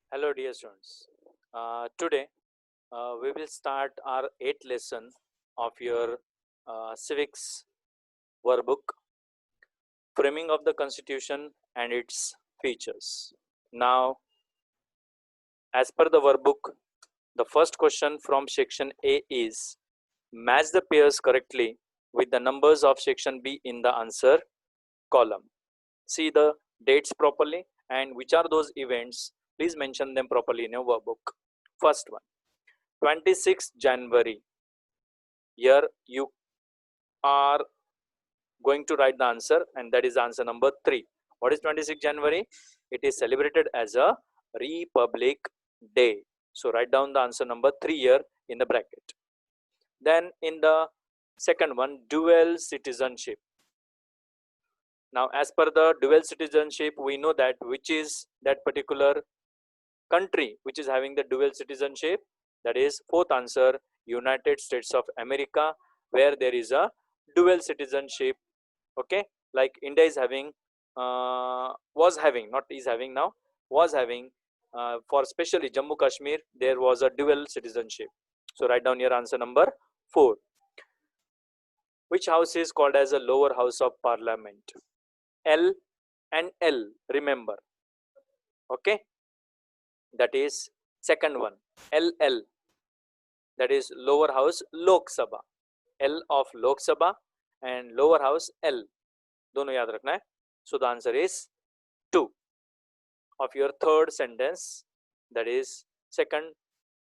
Hello, dear students. Today we will start our eighth lesson of your civics workbook, framing of the Constitution and its features. Now, as per the workbook, the first question from section A is match the pairs correctly with the numbers of section B in the answer column. See the dates properly and which are those events. Please mention them properly in your workbook. First one, 26th January. Here you are going to write the answer, and that is answer number 3. What is 26th January? It is celebrated as a Republic Day. So write down the answer number 3 here in the bracket. Then in the second one, dual citizenship. Now as per the dual citizenship, we know that which is that particular country which is having the dual citizenship. That is fourth answer, United States of America, where there is a dual citizenship. Okay, like India is having, was having, not is having now, was having, for especially Jammu Kashmir, there was a dual citizenship. So write down your answer number 4. Which house is called as a lower house of parliament? L and L, remember. Okay, that is second one, LL, that is lower house Lok Sabha. L of Lok Sabha and lower house L, दोनों याद रखना है. So the answer is 2 of your third sentence. That is second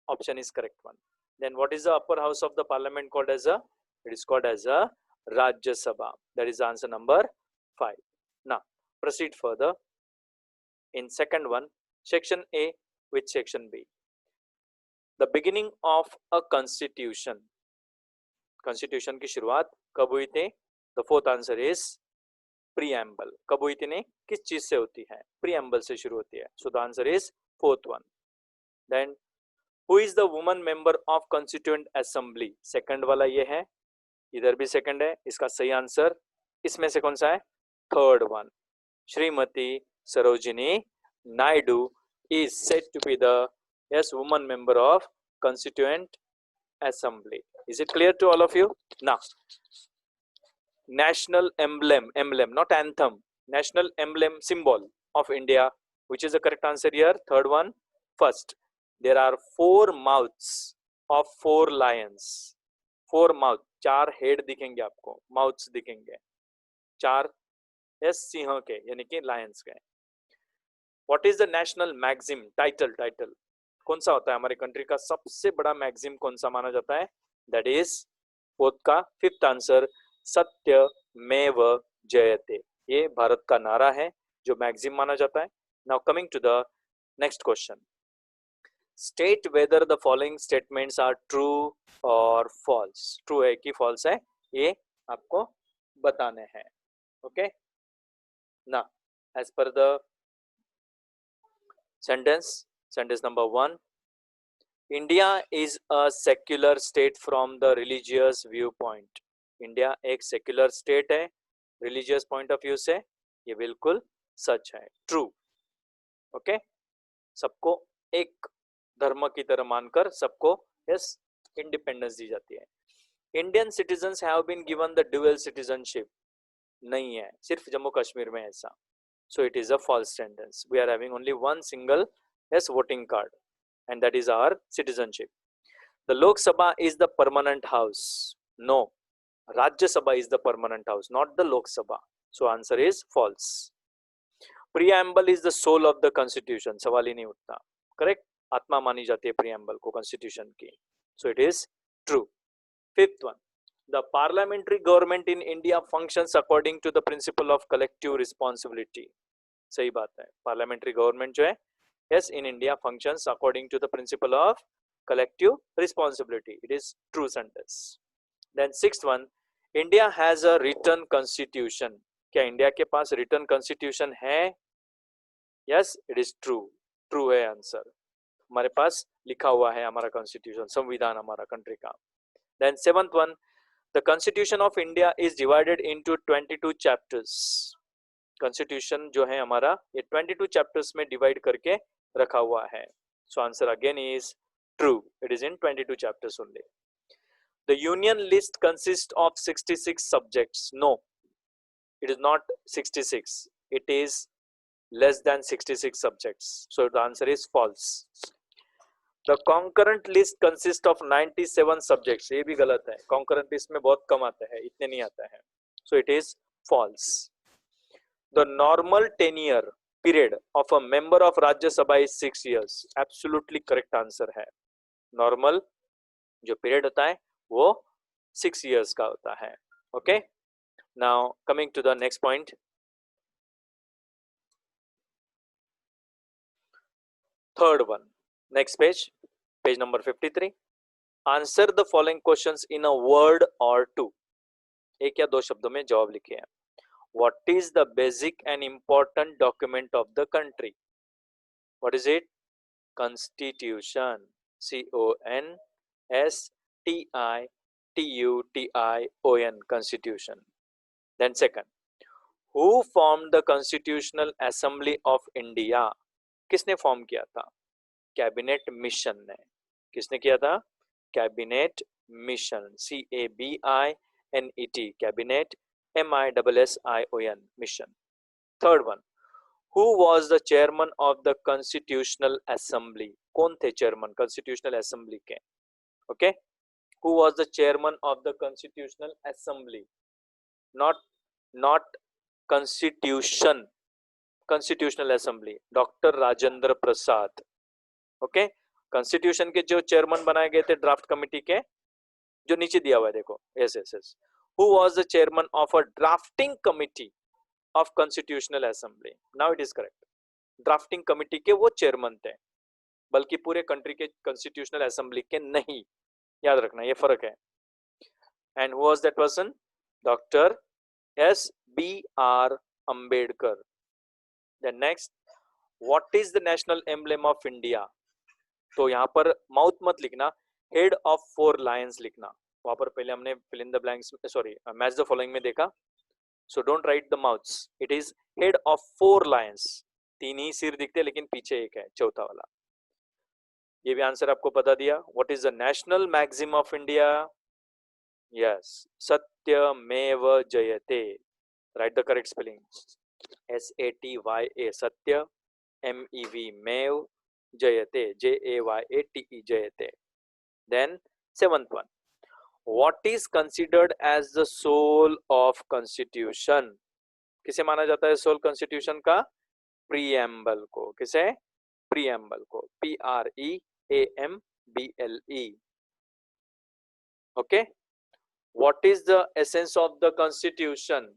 option is correct one. Then what is the upper house of the parliament called as a? It is called as a Rajya Sabha. That is answer number 5. Now proceed further. In second one, section A with section B. The beginning of a constitution. Constitution की शुरुआत कब हुई थी? The fourth answer is preamble. कब हुई थी नहीं, किस चीज से होती है? Preamble से शुरू होती है. So the answer is fourth one. Then who is the woman member of constituent assembly? Second वाला ये है, इधर भी second है. इसका सही आंसर इसमें से कौन सा है? Third one. Srimati Sarojini Naidu is said to be the woman member of constituent assembly. Is it clear to all of you? Now, national emblem, not anthem, national emblem, symbol of India. Which is the correct answer here? Third one. First, there are 4 mouths of 4 lions. 4 mouth, 4 head दिखेंगे आपको, mouths दिखेंगे, 4 सिंह के यानी कि lions के. What is the national maxim? Title. कौन सा होता है हमारे कंट्री का सबसे बड़ा मैगजिम? कौन सा माना जाता है? दैट इज फोर्थ का फिफ्थ आंसर, सत्यमेव जयते. ये भारत का नारा है जो मैगजिम माना जाता है. Now coming to the next question. State whether the following statements are true और फॉल्स. ट्रू है कि फॉल्स है, ये आपको बताने हैं. ओके, ना as per the sentence number 1, India is a secular state from the religious viewpoint. India एक secular state है religious point of view से, ये बिल्कुल सच है, true. ओके, सबको एक धर्म की तरह मानकर सबको यस इंडिपेंडेंस दी जाती है. Indian citizens have been given the dual citizenship. नहीं है, सिर्फ जम्मू कश्मीर में ऐसा. So it is a false sentence. We are having only one single voting card, and that is our citizenship. The Lok Sabha is the permanent house. No, Rajya Sabha is the permanent house, not the Lok Sabha. So answer is false. Preamble is the soul of the constitution. सवाल ही नहीं उठता. Correct? आत्मा मानी जाती है preamble को constitution की. So it is true. Fifth one. The parliamentary government in India functions according to the principle of collective responsibility. सही बात है, parliamentary government जो है yes in India functions according to the principle of collective responsibility. It is true sentence. Then sixth one, India has a written constitution. क्या India के पास written constitution है? Yes, it is true. True है answer. हमारे पास लिखा हुआ है हमारा constitution, संविधान हमारा country का. Then seventh one, the Constitution of India is divided into 22 chapters. Constitution जो है हमारा ये 22 chapters में divide करके रखा हुआ है. So answer again is true. It is in 22 chapters only. The union list consists of 66 subjects. No, it is not 66. It is less than 66 subjects. So the answer is false. The concurrent list consists of 97 subjects. ये भी गलत है. Concurrent list में बहुत कम आता है, इतने नहीं आता है. So it is false. The normal tenure period of a member of Rajya Sabha is 6 years. Absolutely correct answer है. Normal जो period होता है वो 6 years का होता है. Okay. Now coming to the next point. Third one. Next page. Page number 53. Answer the following questions in a word or two. एक या दो शब्दों में जवाब लिखे हैं. What is the basic and important document of the country? What is it? Constitution. Constitution. Constitution. Then second, who formed the Constitutional Assembly of India? किसने form किया था? कैबिनेट मिशन ने. किसने किया था? Cabinet mission. CABINET. Cabinet. MISSION. Mission. Third one, who was the chairman of the Constitutional Assembly? कौन थे chairman Constitutional Assembly के? Okay, who was the chairman of the Constitutional Assembly? Not Constitution. Constitutional Assembly. Dr. Rajendra Prasad. Okay, constitution के जो chairman बनाए गए थे draft committee के, जो नीचे दिया हुआ है देखो. yes. Who was the chairman of a drafting committee of Constitutional Assembly? Now it is correct. Drafting committee के वो चेयरमैन थे, बल्कि पूरे कंट्री के कॉन्स्टिट्यूशनल असेंबली के नहीं. याद रखना ये फर्क है. And who was that person? Doctor SBR Ambedkar. Then next, what is the national emblem of India? तो यहाँ पर माउथ मत लिखना, हेड ऑफ 4 लायंस लिखना. वहां पर पहले हमने fill in the blanks, sorry, match the following में देखा. So don't write the mouths. It is head of 4 lions. 3 ही सिर दिखते हैं लेकिन पीछे एक है, चौथा वाला. ये भी आंसर आपको बता दिया. What is the national maxim of India? Yes, Satyameva Jayate. Write the correct spelling. SATYA Satya, MEV Mev, Jayate JAYATE जयते. Then seventh one, what is considered as the soul of constitution? किसे माना जाता है सोल कॉन्स्टिट्यूशन का? प्रीएम्बल को. किसे? प्रीएम्बल को. PREAMBLE. okay, what is the essence of the constitution?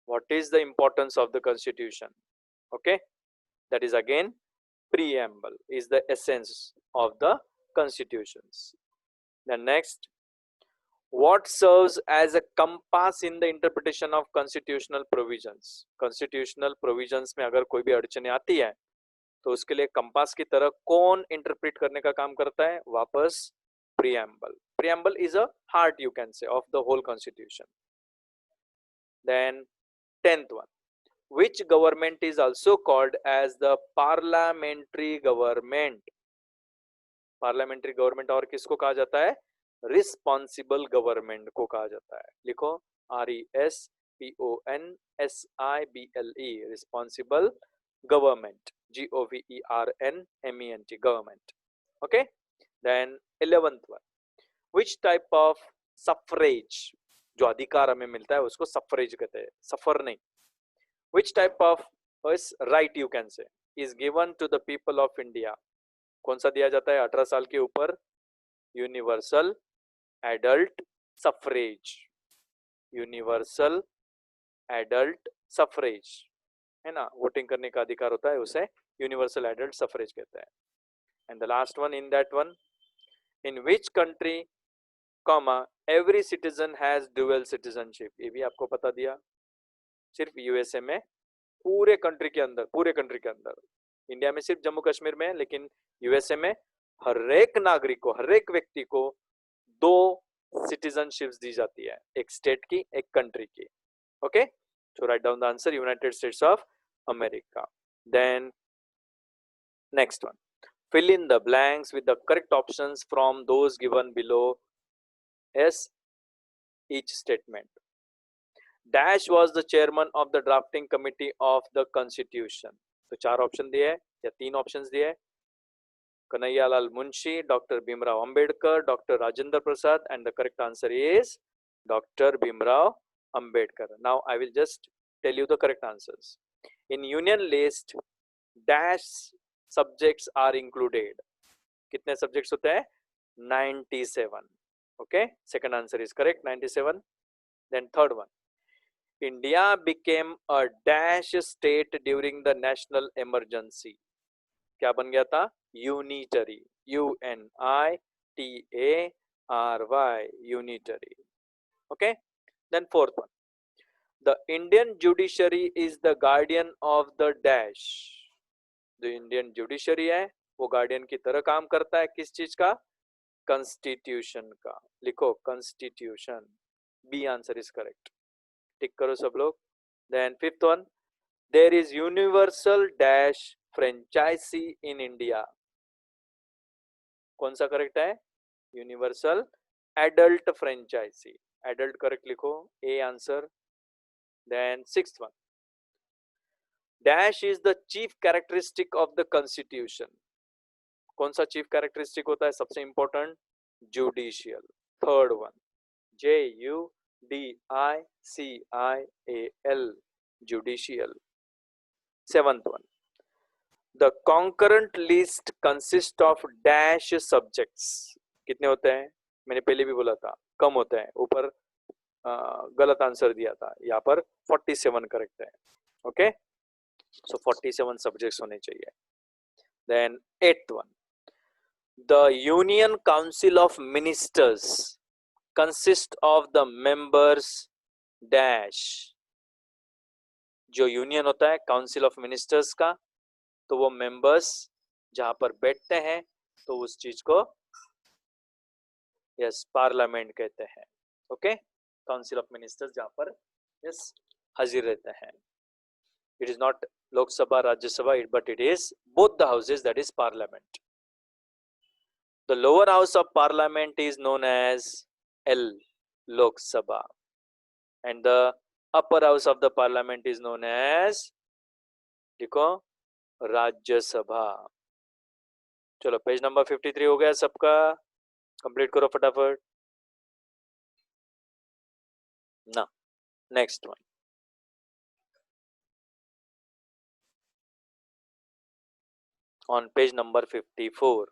What is the importance of the constitution? Okay, that is again preamble is the essence of the constitutions. Then next, what serves as a compass in the interpretation of constitutional provisions? Constitutional provisions में अगर कोई भी अड़चने आती है तो उसके लिए compass की तरह कौन इंटरप्रेट करने का काम करता है? वापस preamble. Preamble is a heart, you can say, of the whole constitution. Then 10th one, which government is also called as the parliamentary government? Parliamentary government और किसको कहा जाता है? रिस्पॉन्सिबल गवर्नमेंट को कहा जाता है. लिखो RESPONSIBLE, responsible government. GOVERNMENT, government. Okay. Then 11th one, which type of suffrage, जो अधिकार हमें मिलता है उसको सफरेज कहते हैं, सफर नहीं. which type of right, you can say, is given to the people of India? कौन सा दिया जाता है 18 साल के ऊपर? Universal adult suffrage. Universal adult suffrage है ना, वोटिंग करने का अधिकार होता है, उसे यूनिवर्सल एडल्ट सफरेज कहते हैं. And the last one, in that one, in which country comma every citizen has dual citizenship? ये भी आपको बता दिया. सिर्फ यूएसए में, पूरे कंट्री के अंदर. इंडिया में सिर्फ जम्मू कश्मीर में, लेकिन यूएसए में हर एक नागरिक को, हर एक व्यक्ति को 2 सिटीजनशिप्स दी जाती है, एक स्टेट की, एक कंट्री की. Okay, so write down the answer, United States of America. Then Next one. Fill in the blanks with the correct options from those given below as each statement. Dash was the chairman of the drafting committee of the constitution. तो 4 option दिए हैं या 3 options दिए हैं. Kanhaiya Munshi, Dr. Bhimrao Ambedkar, Dr. Rajendra Prasad, and the correct answer is Dr. Bhimrao Ambedkar. Now I will just tell you the correct answers. In union list, dash subjects are included. कितने subjects होते हैं? 97. Okay, second answer is correct, 97. Then third one. India became a dash state during the national emergency. क्या बन गया था? Unitary. UNITARY. Unitary. Okay. Then fourth one. The Indian judiciary is the guardian of the dash. जो Indian judiciary है वो guardian की तरह काम करता है किस चीज का? कॉन्स्टिट्यूशन का. लिखो constitution. B answer is correct. Tick करो सब लोग. Then fifth one. There is universal dash franchise in India. कौन सा करेक्ट है? Universal adult franchise. Adult correct लिखो. A answer. Then sixth one. Dash is the chief characteristic of the constitution. कौन सा chief characteristic होता है? सबसे important judicial. Third one. JUDICIAL. Judicial. Seventh one. The concurrent list consists of dash subjects. कितने होते हैं? मैंने पहले भी बोला था कम होते हैं. ऊपर गलत आंसर दिया था. यहाँ पर 47 करेक्ट है. ओके, सो 47 सब्जेक्ट्स होने चाहिए. Then eighth one. The Union Council of Ministers consists of the members dash. जो यूनियन होता है काउंसिल ऑफ मिनिस्टर्स का, तो वो मेंबर्स जहां पर बैठते हैं तो उस चीज को यस पार्लियामेंट कहते हैं. ओके, काउंसिल ऑफ मिनिस्टर्स जहां पर यस हाजिर रहते हैं. It is not Lok Sabha Rajya Sabha, but it is both the houses, that is parliament. The lower house of parliament is known as L, Lok Sabha, and the upper house of the parliament is known as, देखो, राज्य सभा. चलो page number 53 हो गया सबका. Complete करो फटाफट ना. Next one. On page number 54,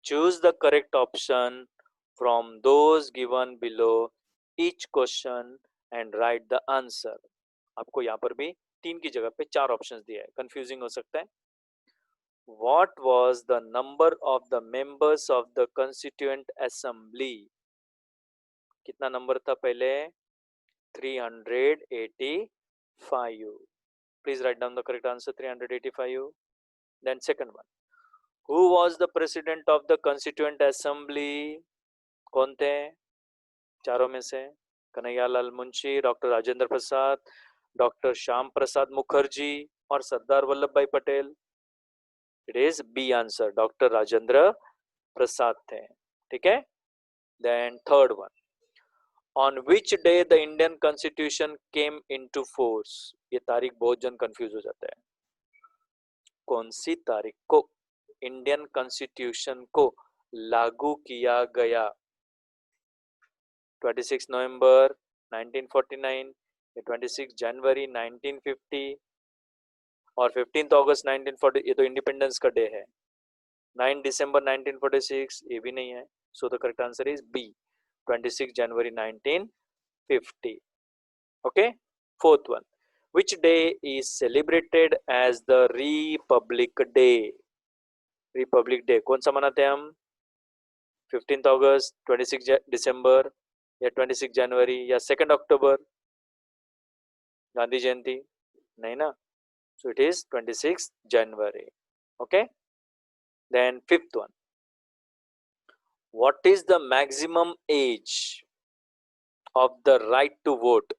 choose the correct option from those given below each question and write the answer. आपको यहाँ पर भी 3 की जगह पे 4 ऑप्शंस दिए हैं. कंफ्यूजिंग हो सकता है. What was the number of the members of the Constituent Assembly? कितना नंबर था पहले? 385. Please write down the correct answer. 385. Then second one. Who was the president of the Constituent Assembly? कौन थे चारों में से? कन्हैयालाल मुंशी, डॉक्टर राजेंद्र प्रसाद, डॉक्टर श्याम प्रसाद मुखर्जी और Sardar Vallabhbhai Patel. It is B answer. Doctor Rajendra Prasad थे. ठीक है. Then third one. On which day the Indian constitution came into force. ये तारीख बहुत जन कंफ्यूज हो जाता है. कौन सी तारीख को इंडियन कॉन्स्टिट्यूशन को लागू किया गया? 26 नवंबर 1949, 26 जनवरी 1950 और 15 अगस्त 1940. ये तो इंडिपेंडेंस का डे है. 9 दिसंबर 1946 ये भी नहीं है. So the correct answer is B, 26 January 1950. Okay. Fourth one. Which day is celebrated as the Republic Day? Republic Day कौन सा मनाते हैं हम? 15 अगस्त, 26 दिसंबर या 26 जनवरी या 2 अक्टूबर? गांधी जयंती नहीं ना. So it is 26 January. Okay. Then fifth one. What is the maximum age of the right to vote?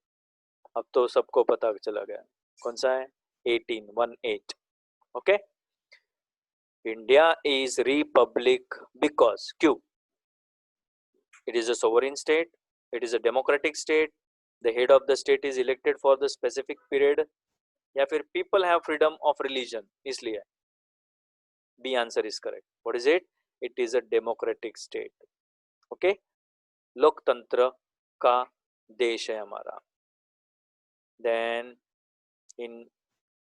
अब तो सबको पता चला गया. कौन सा है? 18. 18. Okay. India is republic because, क्यों? It is a sovereign state, it is a democratic state, the head of the state is elected for the specific period, या फिर people have freedom of religion, इसलिए B answer is correct. What is it? It is a democratic state. Okay, लोकतंत्र का देश है हमारा. Then in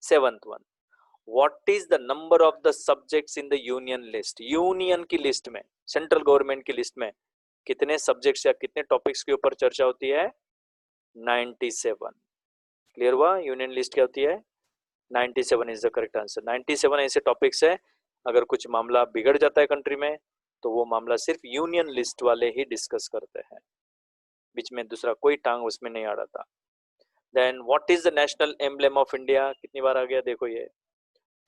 seventh one, what is the number of the subjects in the union list? Union की list में, central government की list में कितने सब्जेक्ट्स या कितने टॉपिक्स के ऊपर चर्चा होती है? 97. क्लियर हुआ? यूनियन लिस्ट क्या होती है? 97 इज द करेक्ट आंसर. 97 ऐसे टॉपिक्स है, अगर कुछ मामला बिगड़ जाता है कंट्री में तो वो मामला सिर्फ यूनियन लिस्ट वाले ही डिस्कस करते हैं, बीच में दूसरा कोई टांग उसमें नहीं अड़ाता. Then what is the national emblem of India? कितनी बार आ गया देखो ये,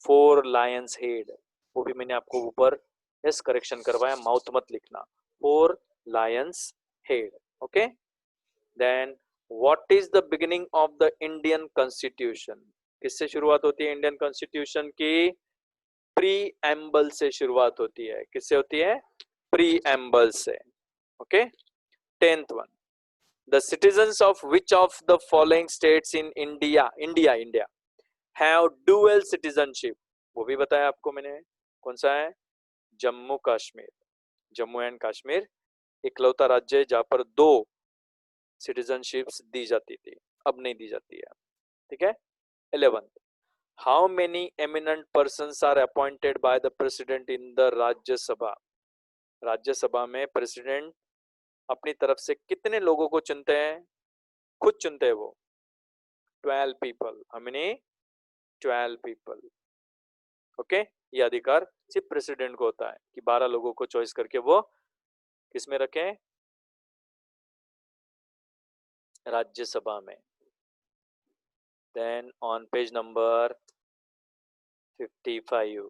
4 लायंस हेड. वो भी मैंने आपको ऊपर यस करेक्शन करवाया, माउथ मत लिखना. 4 lions head. Okay. Then what is the beginning of the Indian constitution? किससे शुरुआत होती है इंडियन कॉन्स्टिट्यूशन की? प्रीएम्बल से शुरुआत होती है. किससे होती है? प्रीएम्बल से. Okay. 10th one, the citizens of which of the following states in India have dual citizenship? वो भी बताया आपको मैंने. कौन सा है? जम्मू कश्मीर. जम्मू एंड कश्मीर इकलौता राज्य है जहां पर 2 सिटीजनशिप्स दी जाती थी, अब नहीं दी जाती है. ठीक है. 11th, how many eminent persons are appointed by the president in the Rajya Sabha? Rajya Sabha में प्रेसिडेंट अपनी तरफ से कितने लोगों को चुनते हैं? खुद चुनते हैं वो. 12 people. How many? 12 people. Okay. ये अधिकार सिर्फ प्रेसिडेंट को होता है कि 12 लोगों को चॉइस करके वो किसमें रखें? राज्यसभा में. देन ऑन पेज नंबर 55,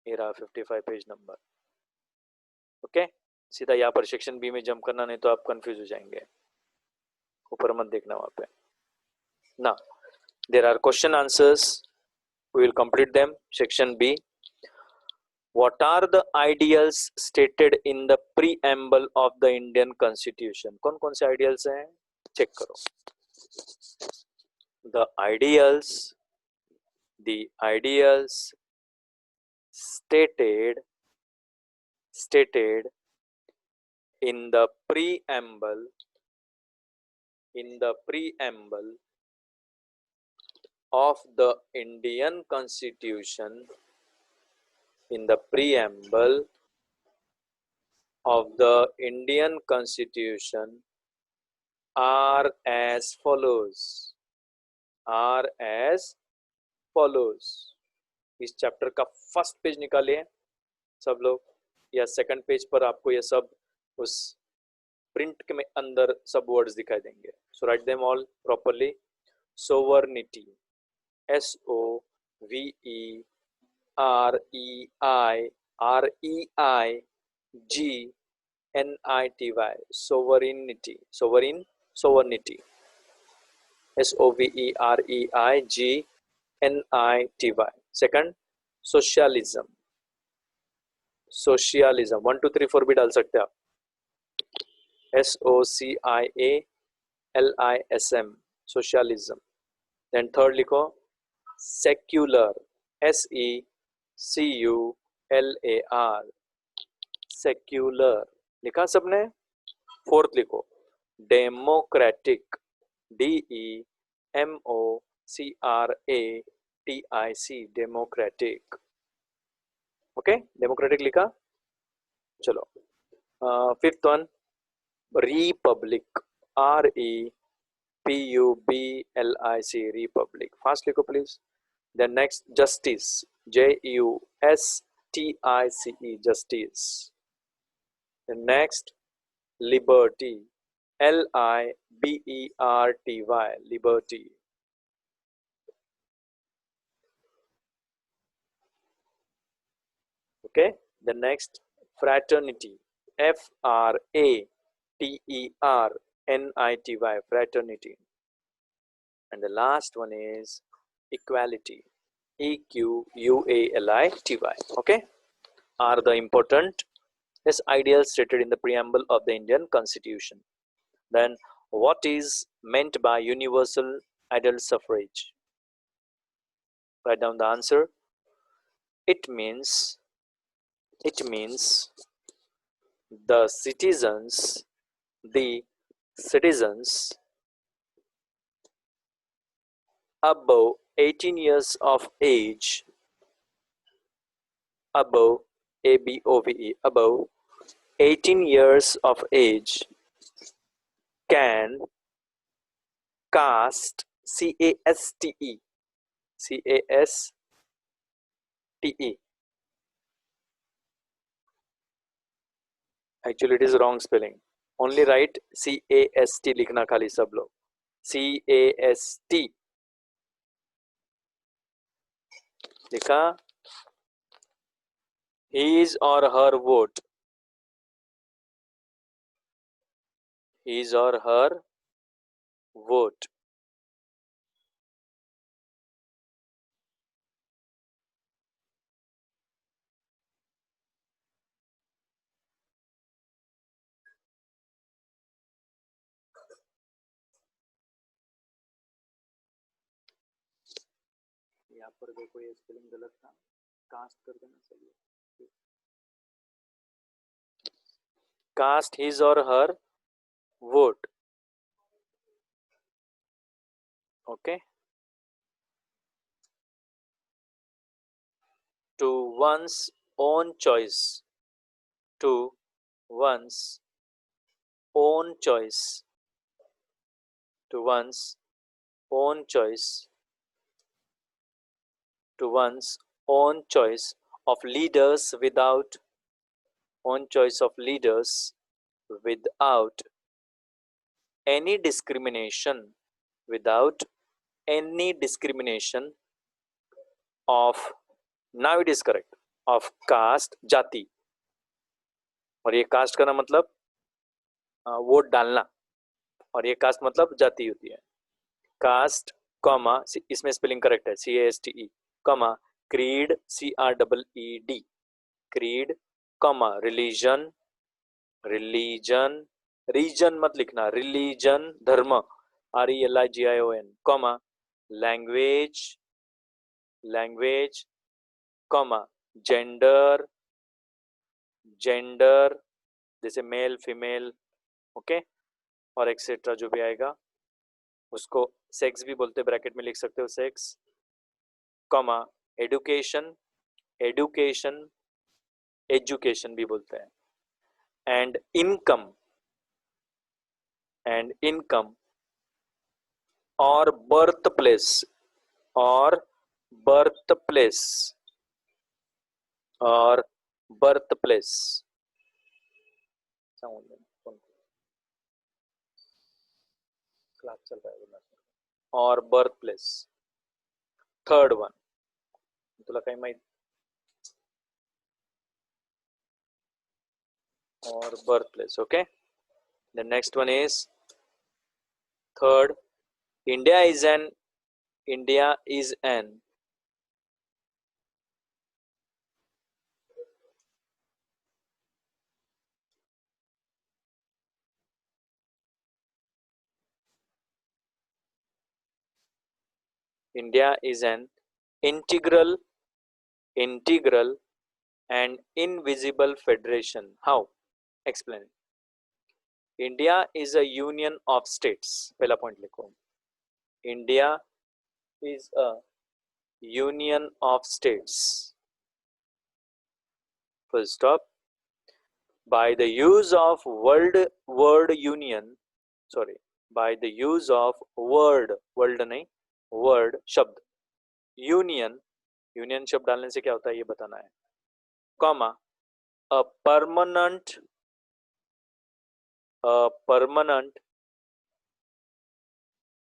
ये रहा 55 पेज नंबर. ओके. सीधा यहाँ पर सेक्शन बी में जंप करना, नहीं तो आप कंफ्यूज हो जाएंगे. ऊपर मत देखना वहां पे ना. There are question answers, we will complete them. Section B, what are the ideals stated in the preamble of the Indian Constitution? कौन कौन से ideals हैं? चेक करो. the ideals stated in the preamble of the Indian Constitution, in the preamble of the Indian Constitution are as follows. इस chapter का first page निकालिए सब लोग, या सेकंड पेज पर आपको ये सब उस प्रिंट के में अंदर सब वर्ड्स दिखाई देंगे. So write them all properly. Sovereignty, SOVEREIGNITY, sovereignty, sovereignty, SOVEREIGNITY. Second, socialism. 1 2 3 4 भी डाल सकते हैं आप. SOCIALISM, socialism. देन थर्ड लिखो सेक्युलर, SECULAR, सेक्युलर. लिखा सबने? फोर्थ लिखो democratic, DEMOCRATIC, democratic. Okay. Democratic लिखा. चलो. Fifth one, republic, REPUBLIC, republic. Fast लिखो please. Then next justice, JUSTICE, justice. Next liberty, LIBERTY, liberty. Okay. The next fraternity, FRATERNITY, fraternity. And the last one is equality, Equality, okay, are the important ideals stated in the preamble of the Indian Constitution. Then, what is meant by universal adult suffrage? Write down the answer. It means the citizens the citizens above 18 years of age, above above 18 years of age can cast caste actually it is wrong spelling, only write cast लिखना खाली सब लोग cast लिखा his or her vote, his or her vote. यहाँ पर देखो ये spelling गलत था, कास्ट कर देना चाहिए, कास्ट हिज और हर vote, okay, to one's own choice, to one's own choice, to one's own choice, to one's own choice of leaders without own choice of leaders without any discrimination, without any discrimination of, now it is correct, of caste जाति, और ये cast का ना मतलब vote डालना, और ये cast मतलब जाति होती है, कास्ट कॉमा इसमें स्पेलिंग करेक्ट है CASTE comma creed CREED creed comma religion religion reason मत लिखना, रिलीजन धर्म RELIGION comma language language comma gender gender जैसे मेल फीमेल, ओके, और एक्सेट्रा जो भी आएगा उसको सेक्स भी बोलते, ब्रैकेट में लिख सकते हो sex, comma education education education भी बोलते हैं, एंड इनकम और बर्थ प्लेस और बर्थ प्लेस और बर्थ प्लेस क्लास चल रहा है और बर्थ प्लेस. थर्ड वन तुला काही माहित, or birthplace, okay. The next one is third, India is an India is an integral and invisible federation. How? Explain. India is a union of states. पहला point लिखो. India is a union of states. Full stop. By the use of word union, sorry, by the use of word नहीं, word शब्द union शब्द डालने से क्या होता है ये बताना है, comma a permanent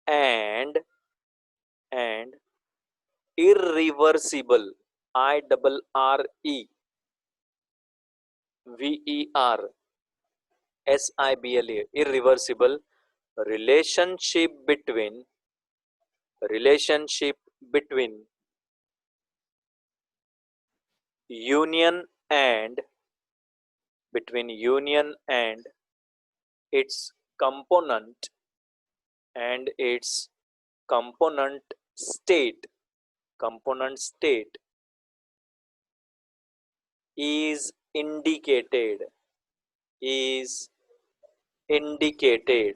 and irreversible IRREVERSIBLE irreversible relationship between union and its component and its component state is indicated is indicated.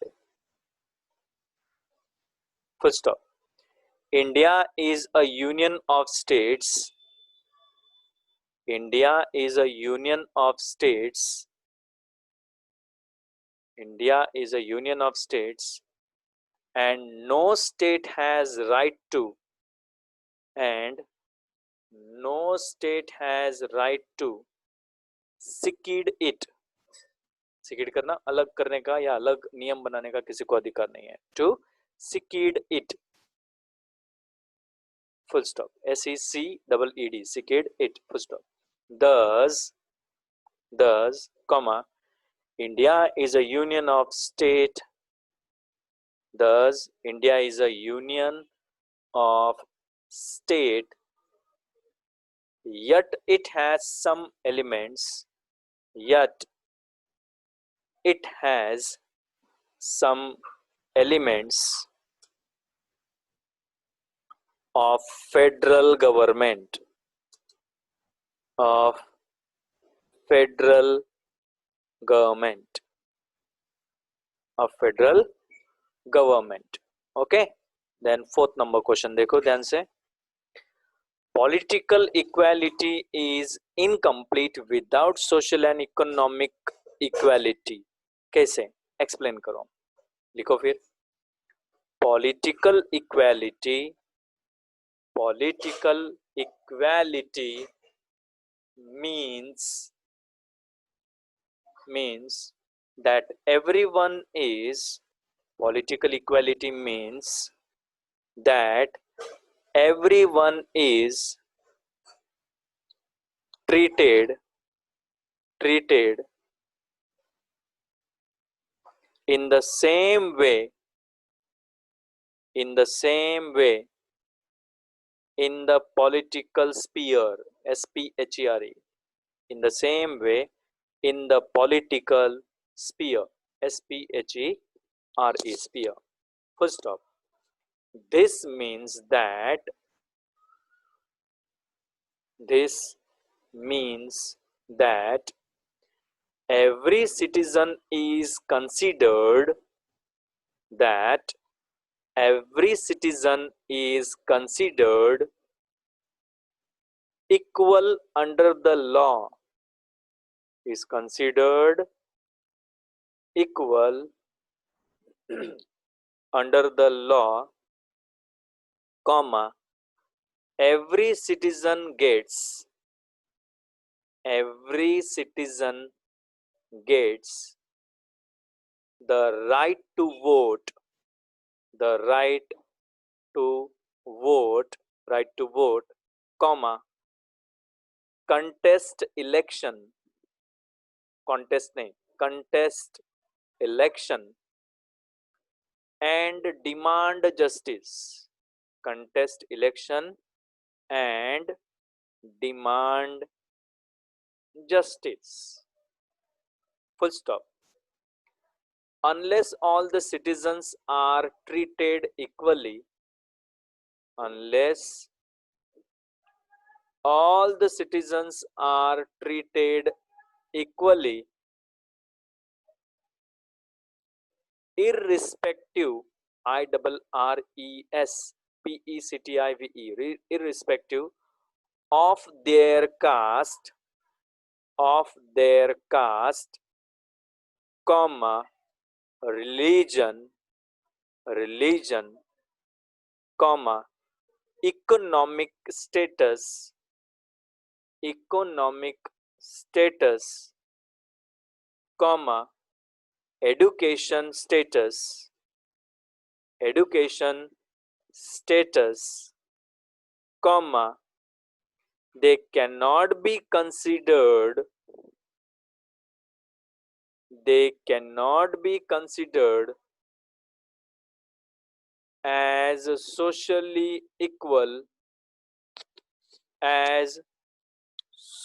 Full stop. India is a union of states. India is a union of states. India is a union of states, and no state has right to, and no state has right to secede it. secede करना, अलग करने का या अलग नियम बनाने का किसी को अधिकार नहीं है. To secede it. Full stop. SECEED. Secede it. Full stop. Thus, comma, India is a union of state. Thus, India is a union of state, yet it has some elements, yet it has some elements of federal government, of federal government, of federal government. Okay, then fourth number question देखो ध्यान से. Political equality is incomplete without social and economic equality. कैसे? Explain करो. लिखो फिर. Political equality means that everyone is political equality means that everyone is treated in the same way in the political sphere. SPHERE. In the same way in the political sphere. SPHERE. Sphere. Full stop. This means that every citizen is considered equal under the law, is considered equal under the law, comma, every citizen gets the right to vote, comma, contest election and demand justice. Contest election and demand justice. Full stop. Unless all the citizens are treated equally, unless all the citizens are treated equally, irrespective, IRRESPECTIVE, irrespective of their caste, comma, religion, comma, economic status, comma, education status, comma, they cannot be considered as socially equal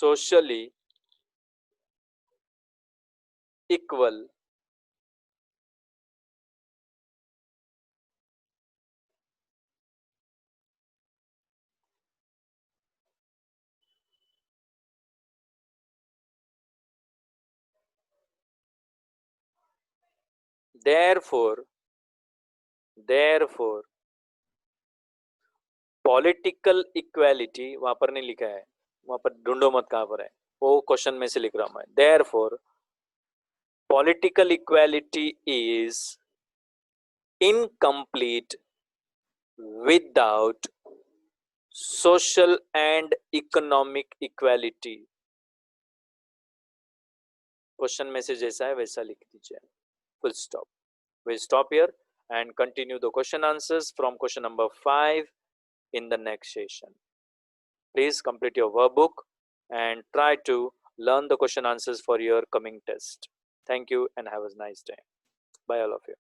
socially equal therefore political equality वहां पर नहीं लिखा है, वहां पर ढूंढो मत कहां पर है, वो क्वेश्चन में से लिख रहा हूं मैं। Therefore political equality is incomplete without social and economic equality. Question में से जैसा है वैसा लिख दीजिए, full stop. We'll stop here and continue the question answers from question number 5 in the next session. Please complete your workbook and try to learn the question answers for your coming test. Thank you and have a nice day. Bye all of you.